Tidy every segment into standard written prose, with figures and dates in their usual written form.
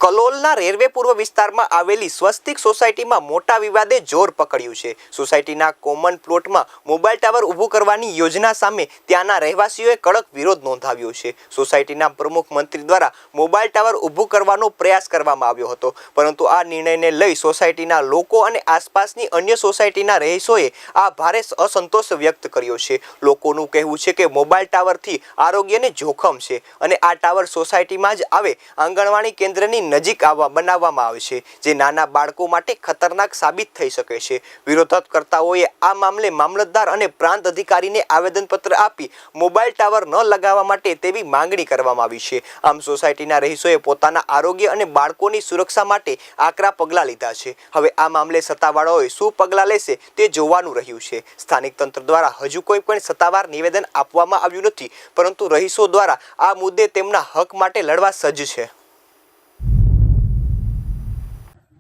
કલોલના railway પૂર્વ વિસ્તારમાં આવેલી સ્વસ્તિક સોસાયટીમાં મોટા વિવાદે જોર પકડ્યું છે। સોસાયટીના કોમન પ્લોટમાં મોબાઈલ ટાવર ઊભું કરવાની યોજના સામે ત્યાંના રહેવાસીઓએ કડક વિરોધ નોંધાવ્યો છે। સોસાયટીના પ્રમુખ મંત્રી દ્વારા મોબાઈલ ટાવર ઊભું કરવાનો પ્રયાસ કરવામાં આવ્યો હતો, પરંતુ આ નિર્ણયને લઈ સોસાયટીના લોકો અને આસપાસની અન્ય સોસાયટીના રહીશોએ આ ભારે અસંતોષ વ્યક્ત કર્યો છે। લોકોનું કહેવું છે કે મોબાઈલ ટાવરથી આરોગ્યને જોખમ છે અને આ ટાવર સોસાયટીમાં જ આવે આંગણવાડી કેન્દ્રની નજીક બનાવવામાં આવે છે, જે નાના બાળકો માટે ખતરનાક સાબિત થઈ શકે છે। વિરોધકર્તાઓએ આ મામલે મામલતદાર અને પ્રાંત અધિકારીને આવેદનપત્ર આપી મોબાઈલ ટાવર ન લગાવવા માટે તેવી માંગણી કરવામાં આવી છે। આમ સોસાયટીના રહીશોએ પોતાના આરોગ્ય અને બાળકોની સુરક્ષા માટે આકરા પગલાં લીધા છે। હવે આ મામલે સત્તાવાળાઓએ શું પગલાં લેશે તે જોવાનું રહ્યું છે। સ્થાનિક તંત્ર દ્વારા હજુ કોઈ પણ સત્તાવાર નિવેદન આપવામાં આવ્યું નથી, પરંતુ રહીશો દ્વારા આ મુદ્દે તેમના હક માટે લડવા સજ્જ છે।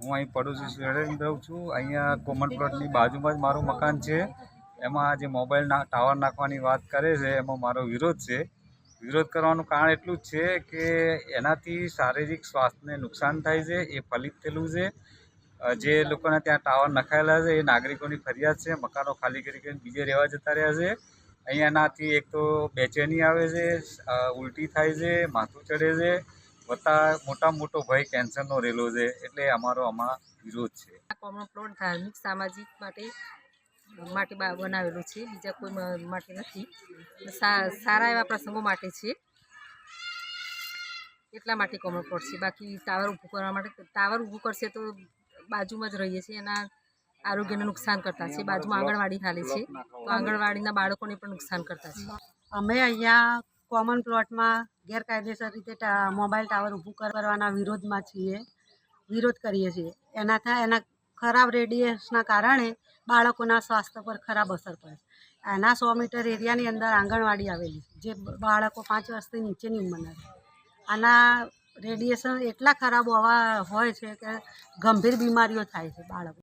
હું અહીં પડોશી શહેરમાં રહું છું। અહીંયા કોમન પ્લોટની બાજુમાં જ મારું મકાન છે। એમાં જે મોબાઈલના ટાવર નાખવાની વાત કરે છે એમાં મારો વિરોધ છે। વિરોધ કરવાનું કારણ એટલું જ છે કે એનાથી શારીરિક સ્વાસ્થ્યને નુકસાન થાય છે, એ ફલિત થયેલું છે। જે લોકોને ત્યાં ટાવર નખાયેલા છે એ નાગરિકોની ફરિયાદ છે, મકાનો ખાલી કરીને બીજે રહેવા જતા રહ્યા છે। અહીંયાનાથી એક તો બેચેની આવે છે, ઉલટી થાય છે, માથું ચડે છે, વત્તા મોટો ભય કેન્સરનો રહેલો છે, એટલે અમારો આમાં વિરોધ છે। કોમન પ્લોટ ધાર્મિક સામાજિક માટે બનાવેલું છે, બીજા કોઈ માટે નથી। સારા એવા પ્રસંગો માટે છે, એટલા માટે કોમન પ્લોટ છે। બાકી ટાવર ઊભું કરવા માટે ટાવર ઊભું કરશે તો બાજુમાં જ રહીએ છીએ, એના આરોગ્યને નુકસાન કરતા છે। બાજુમાં આંગણવાડી હાલે છે, તો આંગણવાડીના બાળકોને પણ નુકસાન કરતા છે। અમે અહીંયા કોમન પ્લોટમાં ગેરકાયદેસર રીતે મોબાઈલ ટાવર ઊભું કરવાના વિરોધ કરીએ છીએ। એના ખરાબ રેડિયેશનના કારણે બાળકોના સ્વાસ્થ્ય પર ખરાબ અસર પડે છે। એના 100 મીટર એરિયાની અંદર આંગણવાડી આવેલી છે, જે બાળકો 5 વર્ષથી નીચેની ઉંમરના છે। આના રેડિયેશન એટલા ખરાબ હોય છે કે ગંભીર બીમારીઓ થાય છે બાળકો।